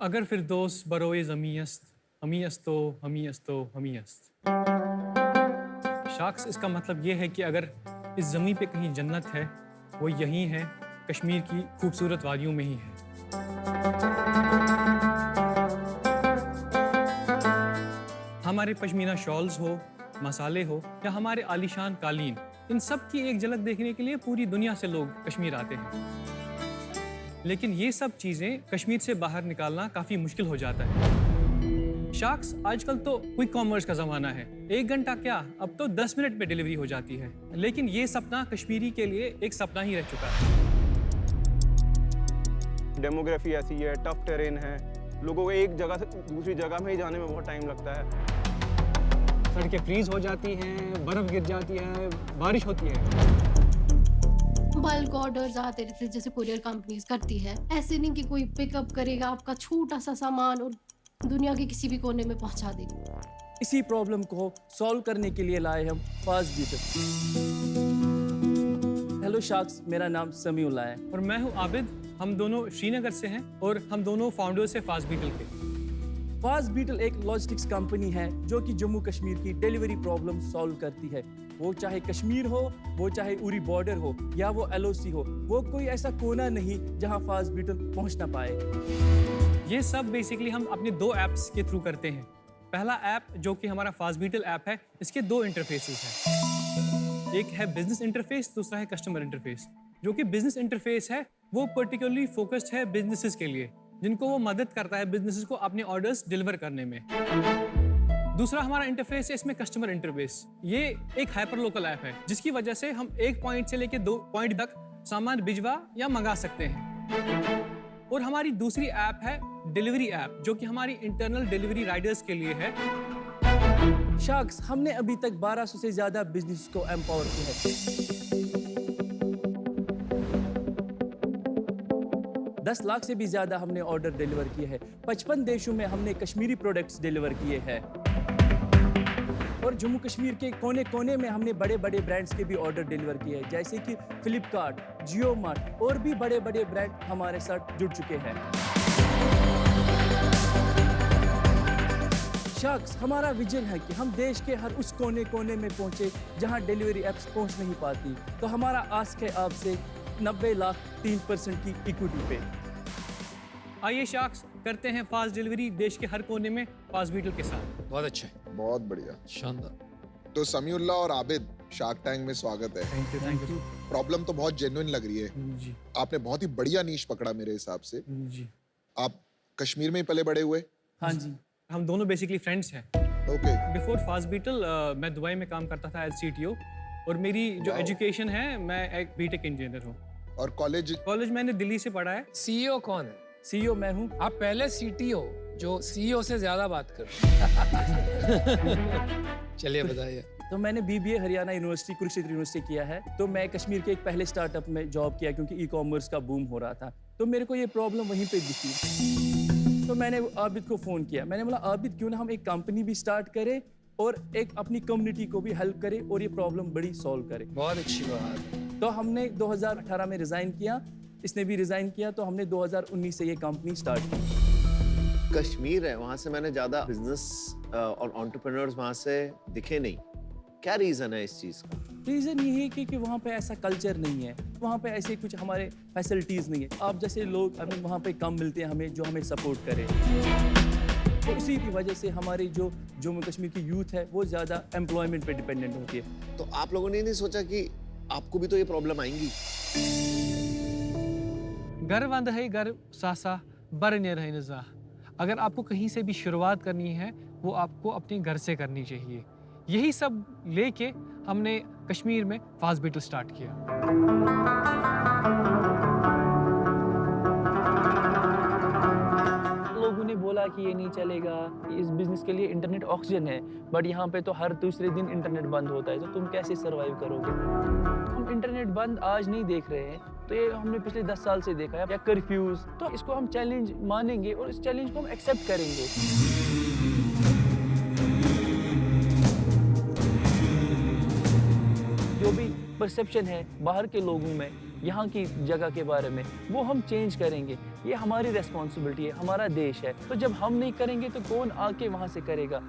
अगर फिरदौस बरोए ज़मीयस्त हमीयस्तो हमीयस्तो हमीयस्त। शाख्स इसका मतलब ये है कि अगर इस ज़मीं पे कहीं जन्नत है वो यहीं है, कश्मीर की खूबसूरत वादियों में ही है। हमारे पश्मीना शॉल्स हो, मसाले हो या हमारे आलीशान कालीन, इन सब की एक झलक देखने के लिए पूरी दुनिया से लोग कश्मीर आते हैं। लेकिन ये सब चीज़ें कश्मीर से बाहर निकालना काफ़ी मुश्किल हो जाता है। शाख्स आजकल तो क्विक कॉमर्स का ज़माना है, 1 घंटा क्या, अब तो 10 मिनट में डिलीवरी हो जाती है। लेकिन ये सपना कश्मीरी के लिए एक सपना ही रह चुका है। डेमोग्राफी ऐसी है, टफ टेरेन है, लोगों को एक जगह से दूसरी जगह में ही जाने में बहुत टाइम लगता है। सड़कें फ्रीज हो जाती हैं, बर्फ गिर जाती है, बारिश होती है। बल्क ऑर्डर्स आते रहते हैं जैसे कुरियर कंपनीज करती है। ऐसे नहीं कि कोई पिकअप करेगा आपका छोटा सा सामान और दुनिया के किसी भी कोने में पहुंचा देगा। इसी प्रॉब्लम को सॉल्व करने के लिए लाए हम फास्ट बीटल। हेलो शाख्स, मेरा नाम समीउल्लाह है और मैं हूँ आबिद। हम दोनों श्रीनगर से हैं और हम दोनों फाउंडर्स हैं फास्ट बीटल के। फास्ट बीटल एक लॉजिस्टिक्स कंपनी है जो कि जम्मू कश्मीर की डिलीवरी प्रॉब्लम सॉल्व करती है। वो चाहे कश्मीर हो, वो चाहे उरी बॉर्डर हो या वो LOC हो, वो कोई ऐसा कोना नहीं जहां फास्ट बीटल पहुंच ना पाए। ये सब बेसिकली हम अपने 2 ऐप्स के थ्रू करते हैं। पहला ऐप जो कि हमारा फास्ट बीटल ऐप है, इसके 2 इंटरफेसेस हैं। एक है बिजनेस इंटरफेस, दूसरा है कस्टमर इंटरफेस। जो कि बिजनेस इंटरफेस है वो पर्टिकुलरली फोकस्ड है बिजनेसेस के लिए, जिनको वो मदद करता है बिजनेसेस को अपने ऑर्डर्स डिलीवर करने में। दूसरा हमारा इंटरफेस है इसमें कस्टमर इंटरफेस। ये एक हाइपर लोकल ऐप है जिसकी वजह से हम एक पॉइंट से लेकर 2 पॉइंट तक सामान भिजवा या मंगा सकते हैं। और हमारी दूसरी ऐप है डिलीवरी ऐप, जो कि हमारी इंटरनल डिलीवरी राइडर्स के लिए है। शाख्स, हमने अभी तक 1200 से ज्यादा बिजनेस को एम्पावर किया है। 10 लाख से भी ज्यादा हमने ऑर्डर डिलीवर किए हैं। 55 देशों में हमने कश्मीरी प्रोडक्ट्स डिलीवर किए हैं। और जम्मू कश्मीर के कोने कोने में हमने बड़े बड़े ब्रांड्स के भी ऑर्डर डिलीवर किए हैं, जैसे कि फ्लिपकार्ट, जियो मार्ट और भी बड़े बड़े ब्रांड हमारे साथ जुड़ चुके हैं। शाख्स, हमारा विजन है कि हम देश के हर उस कोने कोने में पहुंचे जहां डिलीवरी एप्स पहुंच नहीं पाती। तो हमारा आस्क है आपसे 90 लाख 3% की इक्विटी पे। आइए शाख्स, करते हैं फास्ट डिलीवरी देश के हर कोने में फास्ट बीटल के साथ। बहुत अच्छा है, बहुत बढ़िया, शानदार। तो समीउल्लाह और आबिद, शार्क टैंक में स्वागत है। Thank you. प्रॉब्लम तो बहुत जेन्युइन लग रही है। जी आपने बहुत ही बढ़िया नीश पकड़ा मेरे हिसाब से। जी। आप कश्मीर में ही पले बड़े हुए? हाँ जी। हम दोनों बेसिकली फ्रेंड्स हैं। ओके। बिफोर फास्ट बीटल मैं दुबई में काम करता था एज CTO, और मेरी जो एजुकेशन है, मैं एक BTech इंजीनियर हूँ। और कॉलेज मैंने दिल्ली से पढ़ा है। CEO कौन है? CEO मैं हूँ। आप पहले CTO जो CEO से ज्यादा बात कर। चलिए बताइए। तो मैंने BBA Haryana university, Kurukshetra university किया है। तो मैं कश्मीर के एक पहले स्टार्टअप में जॉब किया क्योंकि ई-कॉमर्स का बूम हो रहा था। तो मेरे को ये प्रॉब्लम वहीं पे दिखी। तो मैंने आबिद को फ़ोन किया। मैंने बोला, आबिद क्यों ना हम एक कंपनी भी स्टार्ट करें और एक अपनी कम्युनिटी को भी हेल्प करें और ये प्रॉब्लम बड़ी सॉल्व करें। बहुत अच्छी बात। तो हमने 2018 में रिज़ाइन किया, इसने भी रिज़ाइन किया, तो हमने 2019 से ये कंपनी स्टार्ट की। कश्मीर है, वहाँ से मैंने ज़्यादा बिजनेस और एंटरप्रेन्योर्स वहाँ से दिखे नहीं। क्या रीज़न है इस चीज़ का? रीज़न ये है कि वहाँ पे ऐसा कल्चर नहीं है, वहाँ पे ऐसे कुछ हमारे फैसिलिटीज़ नहीं है। आप जैसे लोग हमें वहाँ पे कम मिलते हैं, हमें जो हमें सपोर्ट करे। तो उसी की वजह से हमारी जो जम्मू कश्मीर की यूथ है वो ज़्यादा एम्प्लॉयमेंट पे डिपेंडेंट होती है। तो आप लोगों ने नहीं सोचा कि आपको भी तो ये प्रॉब्लम आएंगी? घर वंद है घर सासा बरने रहे नजा। अगर आपको कहीं से भी शुरुआत करनी है वो आपको अपने घर से करनी चाहिए। यही सब लेके हमने कश्मीर में फास्ट बीटल स्टार्ट किया। लोगों ने बोला कि ये नहीं चलेगा, इस बिजनेस के लिए इंटरनेट ऑक्सीजन है, बट यहाँ पे तो हर दूसरे दिन इंटरनेट बंद होता है, तो तुम कैसे सरवाइव करोगे? हम इंटरनेट बंद आज नहीं देख रहे हैं, तो ये हमने पिछले 10 साल से देखा है। या कर्फ्यूज, तो इसको हम चैलेंज मानेंगे और इस चैलेंज को हम एक्सेप्ट करेंगे। जो भी परसेप्शन है बाहर के लोगों में यहाँ की जगह के बारे में, वो हम चेंज करेंगे। ये हमारी रेस्पॉन्सिबिलिटी है, हमारा देश है। तो जब हम नहीं करेंगे तो कौन आके वहाँ से करेगा?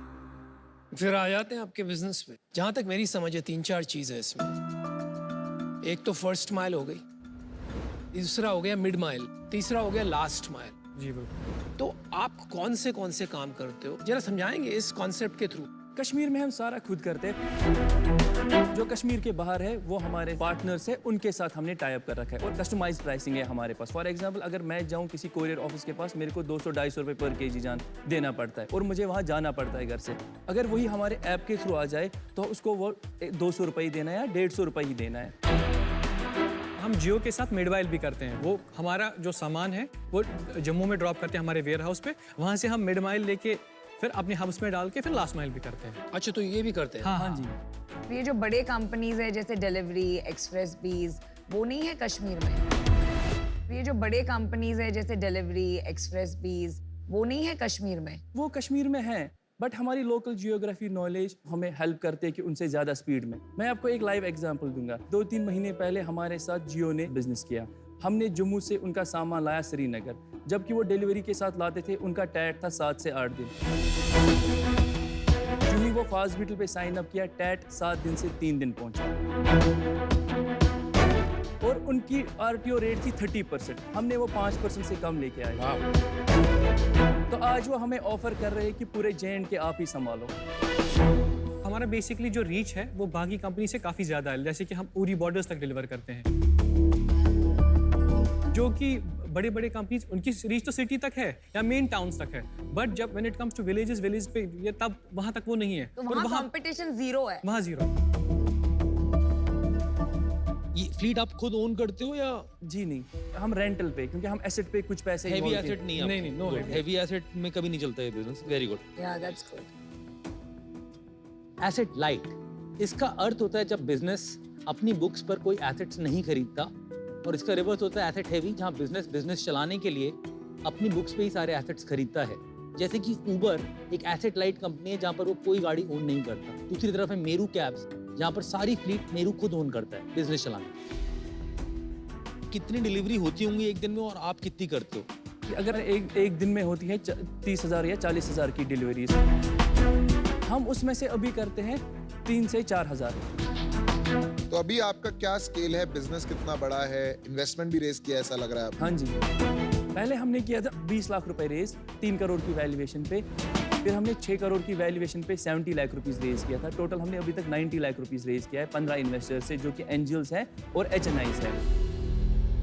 फिर आ जाते हैं आपके बिजनेस में। जहाँ तक मेरी समझ है 3-4 चीज़ है इसमें। एक तो फर्स्ट माइल हो गई, दूसरा हो गया मिड माइल, तीसरा हो गया लास्ट माइल। जी बिल्कुल। तो आप कौन से काम करते हो, जरा समझाएंगे इस कॉन्सेप्ट के थ्रू? कश्मीर में हम सारा खुद करते हैं। जो कश्मीर के बाहर है वो हमारे पार्टनर्स है, उनके साथ हमने टाई अप कर रखा है और कस्टमाइज्ड प्राइसिंग है हमारे पास। फॉर एग्जांपल, अगर मैं जाऊं किसी कोरियर ऑफिस के पास, मेरे को 200-250 रुपये पर केजी जान देना पड़ता है और मुझे वहां जाना पड़ता है घर से। अगर वही हमारे ऐप के थ्रू आ जाए तो उसको वो 200 रुपये ही देना है या 150 रुपये ही देना है। हम जियो के साथ मिडवाइल भी करते हैं। वो हमारा जो सामान है वो जम्मू में ड्रॉप करते हैं हमारे वेयर हाउस पे, वहाँ से हम मिड माइल लेके फिर अपने हब्स में डाल के फिर लास्ट माइल भी करते हैं। अच्छा, तो ये भी करते हैं? हाँ जी। तो ये जो बड़े कंपनीज है जैसे डिलीवरी, एक्सप्रेस बीज, वो नहीं है कश्मीर में? तो ये जो बड़े कंपनीज है जैसे डिलीवरी, एक्सप्रेस बीज, वो नहीं है कश्मीर में? वो कश्मीर में है, बट हमारी लोकल जियोग्राफी नॉलेज हमें हेल्प करते हैं कि उनसे ज़्यादा स्पीड में। मैं आपको एक लाइव एग्जांपल दूंगा। 2-3 महीने पहले हमारे साथ जियो ने बिजनेस किया। हमने जम्मू से उनका सामान लाया श्रीनगर, जबकि वो डिलीवरी के साथ लाते थे, उनका टैट था 7 से 8 दिन। जो ही वो फास्ट बीटल पे साइन अप किया, टैट 7 दिन से 3 दिन पहुंचा और उनकी आरटीओ रेट थी 30%। हमने वो 5% से कम लेके आए। तो आज वो हमें ऑफर कर रहे हैं कि पूरे J&K आप ही संभालो। हमारा बेसिकली जो रीच है वो बाकी कंपनी से काफ़ी ज़्यादा है। जैसे कि हम उरी बॉर्डर्स तक डिलीवर करते हैं, जो कि बड़े बड़े कंपनीज उनकी रीच तो सिटी तक है या मेन टाउन्स तक है, बट जब when it comes to villages पे ये तब वहाँ तक वो नहीं है। तो वहाँ कंपटीशन जीरो है? वहाँ जीरो। ये फ्लीट आप खुद ओन करते हो या? जी नहीं, हम रेंटल पे, क्योंकि हम एसेट पे कुछ पैसे हेवी एसेट नहीं? नहीं, नो हेवी एसेट में कभी नहीं चलता ये बिजनेस। वेरी गुड, या दैट्स गुड। एसेट लाइट, इसका अर्थ होता है जब बिजनेस अपनी बुक्स पर कोई एसेट्स नहीं खरीदता, और इसका रिवर्स होता है एसेट हेवी, जहां बिजनेस चलाने के लिए अपनी बुक्स पे ही सारे एसेट्स खरीदता है। जैसे कि उबर एक एसेट लाइट कंपनी है जहां पर वो कोई गाड़ी ओन नहीं करता। दूसरी तरफ है मेरू कैब्स, जहां पर सारी फ्लीट मेरू खुद ओन करता है बिजनेस चलाने। कितनी डिलीवरी होती होंगी एक दिन में और आप कितनी करते हो? अगर एक दिन में होती है 30,000 या 40,000 की डिलीवरीज, हम उसमें से अभी करते हैं 3 से 4,000। तो अभी आपका क्या स्केल है, बिजनेस कितना बड़ा है, इन्वेस्टमेंट भी रेज किया ऐसा लग रहा है आपने? हाँ जी, पहले हमने किया था 20 लाख रुपए रेज 3 करोड़ की वैल्यूएशन पे, फिर हमने 6 करोड़ की वैल्यूएशन पे 70 लाख रुपीस रेज किया था। टोटल हमने अभी तक 90 लाख रुपीस रेज किया है 15 इन्वेस्टर्स से, जो कि एंजल्स हैं और HNIs हैं।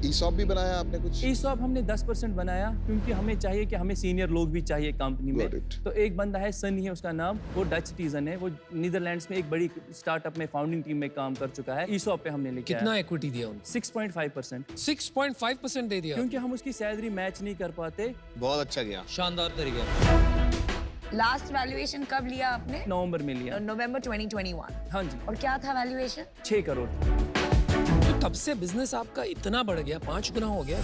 ईसॉप भी बनाया आपने कुछ? ईसॉप हमने 10% बनाया, क्योंकि हमें चाहिए कि हमें सीनियर लोग भी चाहिए कंपनी में। Got it. तो एक बंदा है, सनी है उसका नाम, वो डच सिटीजन है, वो नीदरलैंड्स में एक बड़ी स्टार्टअप में फाउंडिंग टीम में काम कर चुका है। ईसॉप पे हमने लेके कितना इक्विटी दिया उन्होंने? 6.5%। 6.5% दे दिया? क्योंकि हम उसकी सैलरी मैच नहीं कर पाते। बहुत अच्छा गया, शानदार तरीका। लास्ट वैल्यूएशन कब लिया आपने? नवंबर में लिया। नवंबर 2021। हाँ जी। और क्या था वैल्यूएशन? 6 करोड़। तो तब से बिजनेस आपका इतना बढ़ गया, 5 गुना हो गया।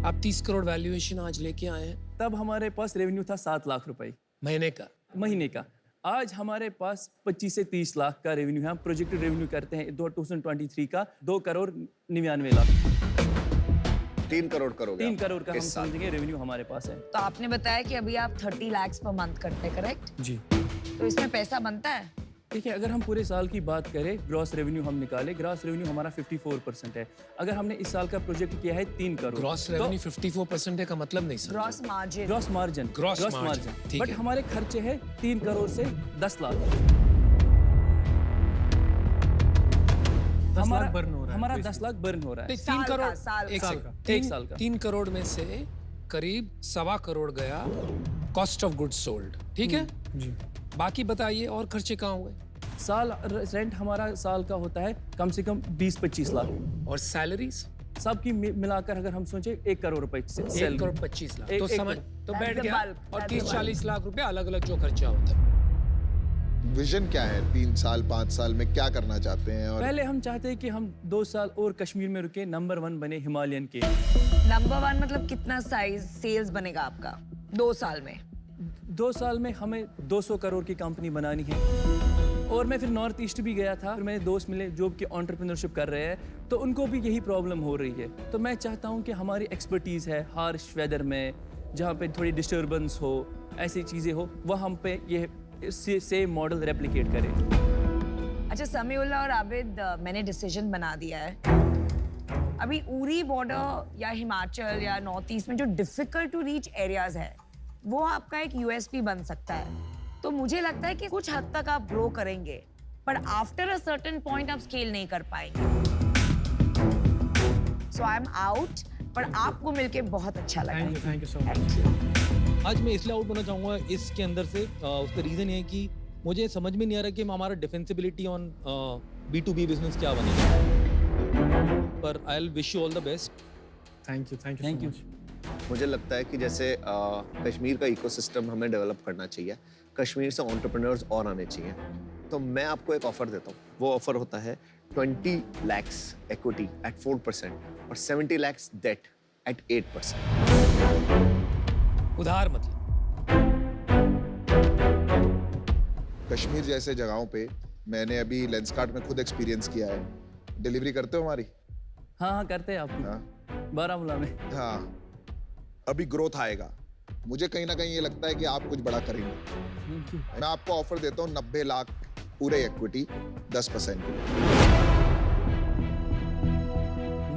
आप 30 करोड़ वैल्यूएशन आज लेके आए हैं। तब हमारे पास रेवेन्यू था 7 लाख रुपए महीने का। महीने का। आज हमारे पास 25 से 30 लाख का रेवेन्यू है। हम प्रोजेक्टेड रेवेन्यू करते हैं 2023 का 2 करोड़ 99 लाख। 3 करोड़ करोगे? 3 करोड़ का हम समझेंगे रेवेन्यू हमारे पास है। तो आपने बताया कि अभी आप 30 लाख पर मंथ करते हैं, करेक्ट? जी। तो इसमें पैसा बनता है? देखिए, अगर हम पूरे साल की बात करें, ग्रॉस रेवेन्यू हम निकाले, ग्रॉस रेवेन्यू हमारा 54% है। अगर हमने इस साल का प्रोजेक्ट किया है 3 करोड़, ग्रॉस रेवेन्यू 54% है का मतलब नहीं sir? Gross margin. Gross margin. Gross margin, ठीक बट है। हमारे खर्चे हैं 3 करोड़ से 10 लाख। हमारा बर्न हो रहा है। हमारा 10 लाख बर्न हो रहा है। 3 करोड़ साल एक साल सेकंड, का। 1 साल का। 3 करोड़ में से करीब 1.25 करोड़ गया कॉस्ट ऑफ गुड्स सोल्ड, ठीक है जी। बाकी बताइए और खर्चे कहाँ हुए? साल रेंट हमारा साल का होता है कम से कम 20-25 लाख। और सैलरीज सबकी मिलाकर अगर हम सोचे 1 करोड़ रुपए से 1 करोड़ 25 लाख। तो एक समझ तो That's बैठ the गया। bulk, और that's the 30-40 लाख रुपए अलग अलग जो खर्चा होता है। विजन क्या है 3 साल 5 साल में, क्या करना चाहते हैं? और पहले हम चाहते हैं कि हम 2 साल और कश्मीर में रुके, नंबर 1 बने हिमालयन के। नंबर 1 मतलब कितना साइज सेल्स बनेगा आपका 2 साल में? 2 साल में हमें 200 करोड़ की कंपनी बनानी है। और मैं फिर नॉर्थ ईस्ट भी गया था, फिर मेरे दोस्त मिले जो कि एंटरप्रेन्योरशिप कर रहे हैं, तो उनको भी यही प्रॉब्लम हो रही है। तो मैं चाहता हूँ कि हमारी एक्सपर्टीज़ है हार्श वेदर में, जहाँ पे थोड़ी डिस्टर्बेंस हो, ऐसी चीज़ें हो, वह हम पे ये सेम मॉडल रेप्लिकेट करें। अच्छा समीउल्लाह और आबिद, मैंने डिसीजन बना दिया है। अभी उरी बॉर्डर या हिमाचल या नॉर्थ ईस्ट में जो डिफिकल्ट टू रीच एरियाज है, वो आपका एक यूएसपी बन सकता है। तो मुझे लगता है कि कुछ हद तक आप ग्रो करेंगे, पर आफ्टर अ सर्टेन पॉइंट आप स्केल नहीं कर पाएंगे। सो आई एम आउट, पर आपको मिलके बहुत अच्छा लगा। Thank you so much. Thank you. आज मैं इसलिए आउट होना चाहूँगा इसके अंदर से, उसका रीज़न ये है कि मुझे समझ में नहीं आ रहा कि हमारा डिफेंसिबिलिटी ऑन B2B बिजनेस क्या बनेगा, पर I will wish you all the best. Thank you Thank you. मुझे लगता है कि जैसे कश्मीर का इकोसिस्टम हमें डेवलप करना चाहिए, कश्मीर से एंटरप्रेन्योर्स और आने चाहिए। तो मैं आपको एक ऑफर देता हूँ, वो ऑफर होता है 20 lakhs equity at 4% और 70 lakhs debt at 8%। उधार मतलब कश्मीर जैसे जगहों पे मैंने अभी लेंसकार्ट में खुद एक्सपीरियंस किया है। डिलीवरी करते हो हमारी? हाँ करते हैं आप भी। हाँ बारामूला में। हाँ, अभी ग्रोथ आएगा। मुझे कहीं ना कहीं ये लगता है कि आप कुछ बड़ा करेंगे। Thank you. मैं आपको ऑफर देता हूँ 90 लाख पूरे इक्विटी 10%।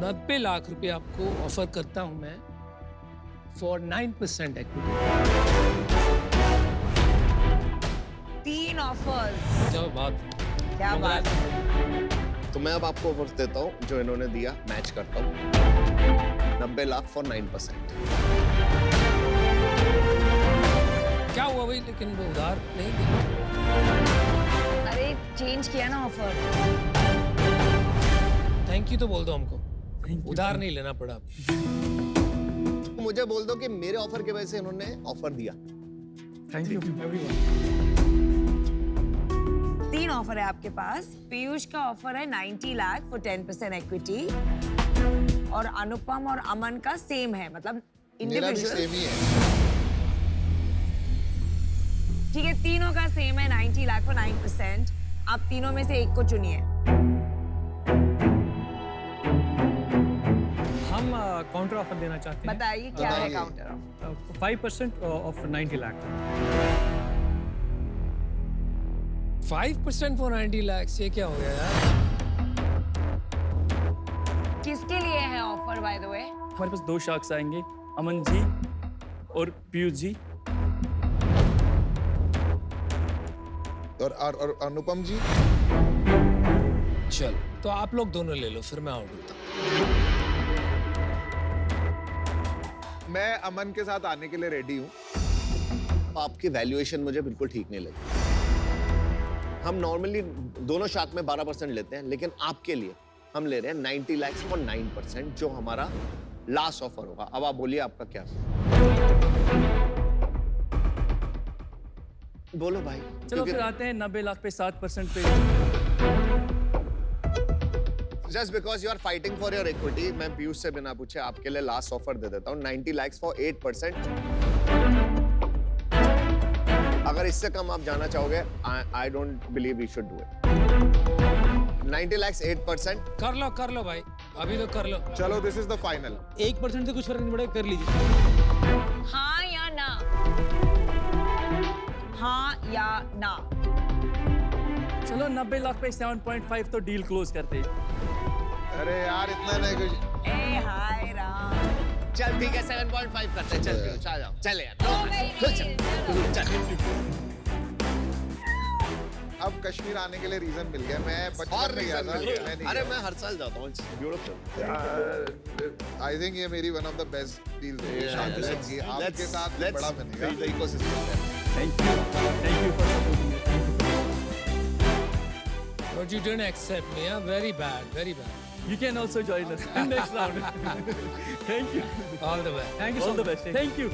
90 लाख रुपए आपको ऑफर करता हूं मैं फॉर 9% इक्विटी। 3 ऑफर्स, क्या बात, क्या बात है। तो मैं अब आपको ऑफर देता हूँ जो इन्होंने दिया, मैच करता हूँ। 90 लाख फॉर 9%। क्या हुआ भाई, लेकिन वो उधार नहीं दिया। अरे चेंज किया ना ऑफर। थैंक यू तो बोल दो हमको, Thank you. उधार नहीं लेना पड़ा। मुझे बोल दो कि मेरे ऑफर की वजह से इन्होंने ऑफर दिया। Thank you everyone. 3 ऑफर है आपके पास। पीयूष का ऑफर है 90 लाख फॉर 10% इक्विटी, और अनुपम और अमन का सेम है, मतलब मेरा भी इंडिविजुअल। सेम ही है। ठीक है, तीनों का सेम है 90 लाख फॉर 9%। आप तीनों में से एक को चुनिए। हम काउंटर ऑफर देना चाहते हैं। बताइए क्या है बताइए। Counter offer. 5% of 90 lakh. 5% for 90 lakh, ये क्या हो गया यार। किसके लिए है ऑफर बाय द वे? हमारे पास 2 शार्क्स आएंगे, अमन जी और पीयूष जी। और अनुपम जी? चलो तो आप लोग दोनों ले लो, फिर मैं आउट होता हूँ। मैं अमन के साथ आने के लिए रेडी हूँ। आपकी वैल्यूएशन मुझे बिल्कुल ठीक नहीं लगी। हम नॉर्मली दोनों शार्क में 12% लेते हैं, लेकिन आपके लिए हम ले रहे हैं 90 लाख फॉर 9%, जो हमारा लास्ट ऑफर होगा। अब आप बोलिए आपका क्या? बोलो भाई। चलो फिर आते हैं 90 लाख पे 7% पे। Just because you are fighting for your equity, मैं पीयूष से बिना पूछे आपके लिए लास्ट ऑफर दे देता हूँ 90 लाख फॉर 8%। अगर इससे कम आप जाना चाहोगे, I don't believe you should do it. 90 lakh 8%। कर लो भाई, अभी तो कर लो। चलो, दिस इज द फाइनल। 1% से कुछ फर्क नहीं पड़ेगा, कर लीजिए। हाँ या ना? हाँ या ना? चलो 90 लाख पे 7.5 तो डील क्लोज करते हैं। अरे यार, इतना नहीं कुछ। ए हाय राम। चल ठीक है, 7.5 करते हैं। चल पीयूष आ जाओ, चले यार। अब कश्मीर आने के लिए रीजन मिल गया। मैं और बचपन में गया रीजन था। मिल गया। मैं नहीं अरे गया। मैं हर साल जाता हूँ, इट्स ब्यूटीफुल। आई थिंक ये मेरी one of the best deals है। आपके साथ बड़ा बनेगा। Thank you for supporting me. But you didn't accept me, yeah? Very bad, very bad. You can also join us in next round. Thank you. All the best. Thank you All so the best. Thank you.